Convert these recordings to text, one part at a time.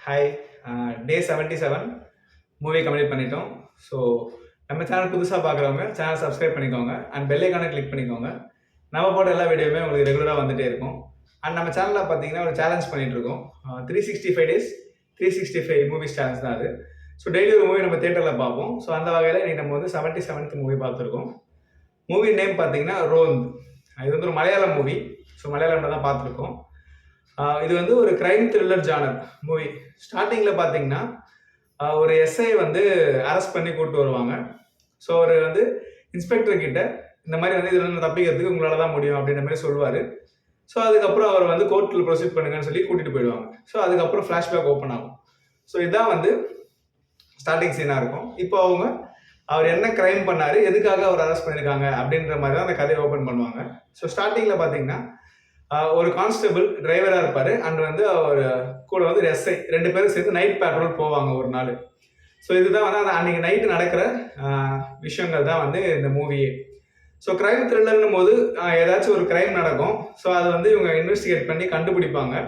Hi. டே 77 movie complete பண்ணிட்டோம். So நம்ம channel புதுசாக பார்க்குறவங்க சேனல் சப்ஸ்கிரைப் பண்ணிக்கோங்க அண்ட் பெல் ஐக்கானை கிளிக் பண்ணிக்கோங்க. நம்ம போட்ட எல்லா வீடியோவுமே உங்களுக்கு ரெகுலராக வந்துகிட்டே இருக்கும். அண்ட் நம்ம சேனலில் பார்த்தீங்கன்னா ஒரு சேலஞ்ச் பண்ணிகிட்ருக்கோம். 365 டேஸ் 365 மூவிஸ் சேலஞ்ச் தான் அது. ஸோ டெய்லி ஒரு மூவி நம்ம தேட்டரில் பார்ப்போம். ஸோ அந்த வகையில் இன்றைக்கி நம்ம வந்து 77th மூவி பார்த்துருக்கோம். மூவி நேம் பார்த்தீங்கன்னா ரோந்த். இது வந்து ஒரு மலையாளம் மூவி. ஸோ மலையாளம்ல தான் பார்த்துருக்கோம். இது வந்து ஒரு கிரைம் த்ரில்லர் ஜானர் மூவி. ஸ்டார்டிங்கில் பார்த்தீங்கன்னா ஒரு எஸ்ஐ வந்து அரெஸ்ட் பண்ணி கூப்பிட்டு வருவாங்க. ஸோ அவர் வந்து இன்ஸ்பெக்டர் கிட்ட இந்த மாதிரி வந்து இதில் தப்பிக்கிறதுக்கு உங்களால் தான் முடியும் அப்படின்ற மாதிரி சொல்லுவார். ஸோ அதுக்கப்புறம் அவர் வந்து கோர்ட்டில் ப்ரொசீட் பண்ணுங்கன்னு சொல்லி கூட்டிகிட்டு போயிடுவாங்க. ஸோ அதுக்கப்புறம் ஃப்ளாஷ்பேக் ஓப்பன் ஆகும். ஸோ இதுதான் வந்து ஸ்டார்டிங் சீனாக இருக்கும். இப்போ அவர் என்ன கிரைம் பண்ணார், எதுக்காக அவர் அரெஸ்ட் பண்ணியிருக்காங்க அப்படின்ற மாதிரி தான் அந்த கதையை ஓப்பன் பண்ணுவாங்க. ஸோ ஸ்டார்டிங்கில் பார்த்தீங்கன்னா ஒரு கான்ஸ்டபிள் டிரைவராக இருப்பார் அண்ட் வந்து அவர் கூட வந்து எஸ்ஐ 2 பேரும் சேர்த்து நைட் பேட்ரோல் போவாங்க ஒரு நாள். ஸோ இதுதான் வந்து அந்த அன்றைக்கி நைட்டு நடக்கிற விஷயங்கள் தான் வந்து இந்த மூவியே. ஸோ கிரைம் த்ரில்லர்னும் போது ஏதாச்சும் ஒரு கிரைம் நடக்கும். ஸோ அதை வந்து இவங்க இன்வெஸ்டிகேட் பண்ணி கண்டுபிடிப்பாங்க.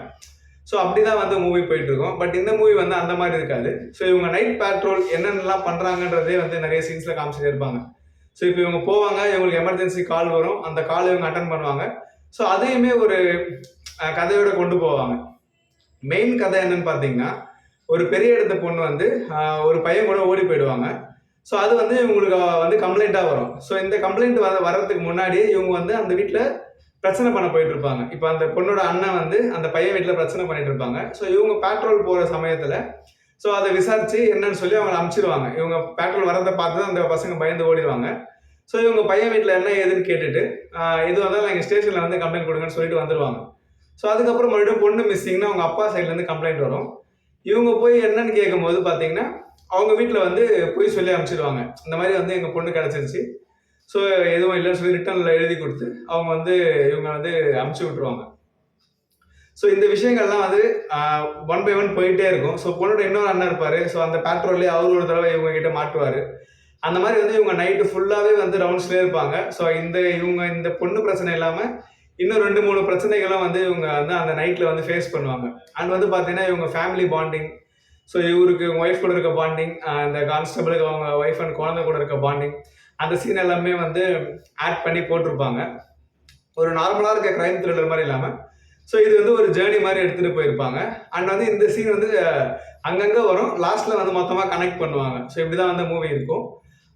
ஸோ அப்படி தான் வந்து மூவி போயிட்டுருக்கோம். பட் இந்த மூவி வந்து அந்த மாதிரி இருக்காது. ஸோ இவங்க நைட் பேட்ரோல் என்னென்னலாம் பண்ணுறாங்கன்றதே வந்து நிறைய சீன்ஸில் காமிச்சிட்டே இருப்பாங்க. ஸோ இப்போ இவங்க போவாங்க, இவங்களுக்கு எமர்ஜென்சி கால் வரும், அந்த கால் இவங்க அட்டன் பண்ணுவாங்க. ஸோ அதையுமே ஒரு கதையோட கொண்டு போவாங்க. மெயின் கதை என்னன்னு பார்த்தீங்கன்னா, ஒரு பெரிய இடத்த பொண்ணு வந்து ஒரு பையன் கூட ஓடி போயிடுவாங்க. ஸோ அது வந்து இவங்களுக்கு வந்து கம்ப்ளைண்ட்டாக வரும். ஸோ இந்த கம்ப்ளைண்ட் வர்றதுக்கு முன்னாடியே இவங்க வந்து அந்த வீட்டில் பிரச்சனை பண்ண போயிட்டு இருப்பாங்க. இப்போ அந்த பொண்ணோட அண்ணன் வந்து அந்த பையன் வீட்டில் பிரச்சனை பண்ணிட்டு இருப்பாங்க. ஸோ இவங்க பேட்ரோல் போகிற சமயத்தில் ஸோ அதை விசாரித்து என்னன்னு சொல்லி அவங்க அனுப்பிச்சிடுவாங்க. இவங்க பேட்ரோல் வரதை பார்த்து அந்த பசங்க பயந்து ஓடிடுவாங்க. ஸோ இவங்க பையன் வீட்டில் என்ன ஏதுன்னு கேட்டுட்டு இது வந்தாலும் எங்கள் ஸ்டேஷனில் வந்து கம்ப்ளைண்ட் கொடுங்கன்னு சொல்லிட்டு வந்துடுவாங்க. ஸோ அதுக்கப்புறம் மறுபடியும் பொண்ணு மிஸ்ஸிங்னா அவங்க அப்பா சைட்லேருந்து கம்ப்ளைண்ட் வரும். இவங்க போய் என்னன்னு கேட்கும்போது பார்த்தீங்கன்னா அவங்க வீட்டில் வந்து போய் சொல்லி அனுப்பிச்சிடுவாங்க. இந்த மாதிரி வந்து எங்கள் பொண்ணு கிடச்சிருச்சு, ஸோ எதுவும் இல்லைன்னு சொல்லி ரிட்டர்னில் எழுதி கொடுத்து அவங்க வந்து இவங்க வந்து அனுப்பிச்சி விட்ருவாங்க. ஸோ இந்த விஷயங்கள்லாம் வந்து 1 by 1 போயிட்டே இருக்கும். ஸோ பொண்ணோட இன்னொரு அண்ணன் இருப்பார். ஸோ அந்த பேட்ரோல்லே அவர் ஒரு தடவை இவங்க கிட்ட மாட்டுவார். அந்த மாதிரி வந்து இவங்க நைட்டு ஃபுல்லாகவே வந்து ரவுண்ட்ஸ்லேயே இருப்பாங்க. ஸோ இவங்க இந்த பொண்ணு பிரச்சனை இல்லாமல் இன்னும் 2-3 பிரச்சனைகளும் வந்து இவங்க வந்து அந்த நைட்டில் வந்து ஃபேஸ் பண்ணுவாங்க. அண்ட் வந்து பார்த்தீங்கன்னா இவங்க ஃபேமிலி பாண்டிங், ஸோ இவருக்கு ஒய்ஃப் கூட இருக்க பாண்டிங், இந்த கான்ஸ்டபிளுக்கு அவங்க ஒய்ஃப் அண்ட் குழந்தை கூட இருக்க பாண்டிங், அந்த சீன் எல்லாமே வந்து ஆட் பண்ணி போட்டிருப்பாங்க. ஒரு நார்மலாக இருக்க கிரைம் த்ரில்லர் மாதிரி இல்லாமல் ஸோ இது வந்து ஒரு ஜேர்னி மாதிரி எடுத்துகிட்டு போயிருப்பாங்க. அண்ட் வந்து இந்த சீன் வந்து அங்கங்கே வரும், லாஸ்ட்டில் வந்து மொத்தமாக கனெக்ட் பண்ணுவாங்க. ஸோ இப்படி தான் வந்து மூவி இருக்கும்.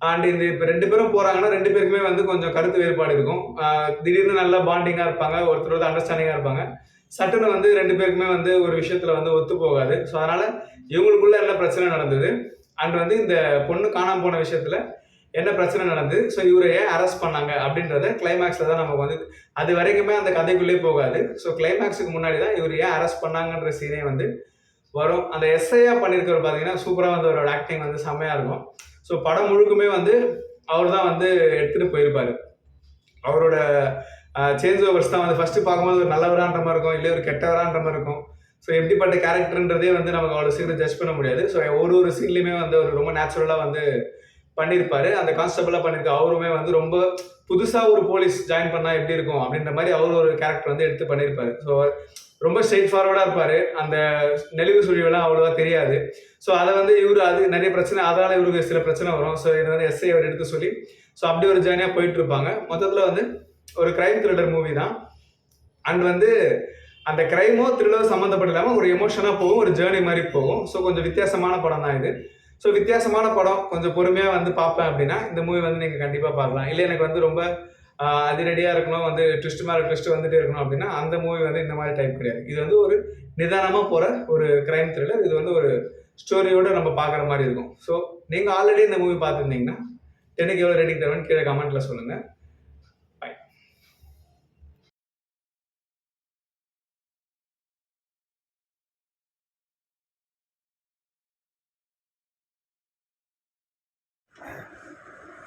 அண்ட் இந்த இப்போ 2 பேரும் போகிறாங்கன்னா 2 பேருக்குமே வந்து கொஞ்சம் கருத்து வேறுபாடு இருக்கும். திடீர்னு நல்லா பாண்டிங்காக இருப்பாங்க, ஒருத்தர் வந்து அண்டர்ஸ்டாண்டிங்காக இருப்பாங்க. சட்டுன்னு வந்து 2 பேருக்குமே வந்து ஒரு விஷயத்தில் வந்து ஒத்து போகாது. ஸோ அதனால் இவங்களுக்குள்ள என்ன பிரச்சனை நடந்தது அண்ட் வந்து இந்த பொண்ணு காணாமல் போன விஷயத்தில் என்ன பிரச்சனை நடந்தது, ஸோ இவரை ஏன் அரெஸ்ட் பண்ணாங்க அப்படின்றத கிளைமேக்ஸில் தான் நமக்கு வந்து அது வரைக்குமே அந்த கதைக்குள்ளே போகாது. ஸோ கிளைமேக்ஸுக்கு முன்னாடி தான் இவர் ஏன் அரெஸ்ட் பண்ணாங்கன்ற சீனே வந்து வரும். அந்த எஸ்ஐயா பண்ணியிருக்கிறவர் பார்த்தீங்கன்னா சூப்பராக வந்து அவரோட ஆக்டிங் வந்து செம்மையாக இருக்கும். ஸோ படம் முழுக்குமே வந்து அவர் தான் வந்து எடுத்துகிட்டு போயிருப்பார். அவரோட சேஞ்ச் ஓவர்ஸ் தான் வந்து ஃபஸ்ட்டு பார்க்கும்போது ஒரு நல்லவரான்ற மாதிரி இருக்கும், இல்லை ஒரு கெட்டவரான்ற மாதிரி இருக்கும். ஸோ எப்படிப்பட்ட கேரக்டர்ன்றதே வந்து நமக்கு அவ்வளோ சீக்கிரம் ஜட்ஜ் பண்ண முடியாது. ஸோ ஒரு சீன்லையுமே வந்து அவர் ரொம்ப நேச்சுரலாக வந்து பண்ணியிருப்பார். அந்த கான்ஸ்டபிளாக பண்ணியிருக்க அவருமே வந்து ரொம்ப புதுசாக ஒரு போலீஸ் ஜாயின் பண்ணால் எப்படி இருக்கும் அப்படின்ற மாதிரி அவர் ஒரு கேரக்டர் வந்து எடுத்து பண்ணியிருப்பார். ஸோ ரொம்ப ஸ்ட்ரெயிட் ஃபார்வர்டாக இருப்பார். அந்த நெளிவு சுழிவெல்லாம் அவ்வளோவா தெரியாது. ஸோ அதை வந்து அது நிறைய பிரச்சனை, அதனால் இவருக்கு சில பிரச்சனை வரும். ஸோ இதை வந்து எஸ்ஐ அவர் எடுத்து சொல்லி ஸோ அப்படி ஒரு ஜேர்னியாக போயிட்டு இருப்பாங்க. மொத்தத்தில் வந்து ஒரு கிரைம் த்ரில்லர் மூவி தான். அண்ட் வந்து அந்த கிரைமோ த்ரில்லரோ சம்மந்தப்பட்ட இல்லாமல் ஒரு எமோஷனாக போகும், ஒரு ஜேர்னி மாதிரி போகும். ஸோ கொஞ்சம் வித்தியாசமான படம் தான் இது. ஸோ வித்தியாசமான படம், கொஞ்சம் பொறுமையாக வந்து பார்ப்பேன் அப்படின்னா இந்த மூவி வந்து நீங்கள் கண்டிப்பாக பார்க்கலாம். இல்லை எனக்கு வந்து ரொம்ப அதிரடியாக இருக்கணும், வந்து ட்விஸ்ட் மேலே ட்விஸ்ட் வந்துட்டே இருக்கணும் அப்படின்னா அந்த மூவி வந்து இந்த மாதிரி டைப் கிடையாது. இது வந்து ஒரு நிதானமாக போகிற ஒரு கிரைம் த்ரில்லர். இது வந்து ஒரு ஸ்டோரியோடு நம்ம பார்க்குற மாதிரி இருக்கும். ஸோ நீங்கள் ஆல்ரெடி இந்த மூவி பார்த்துருந்தீங்கன்னா 10க்கு எவ்வளோ ரேட்டிங் தருவேன்னு கீழே கமெண்ட்டில் சொல்லுங்கள். பை.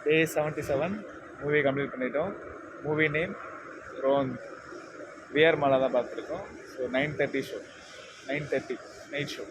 Day 77 மூவி கம்ப்ளீட் பண்ணிட்டோம். Movie name Ronth. விஆர் மாலா தான் பார்த்துருக்கோம். So 9:30 show, 9:30 night show.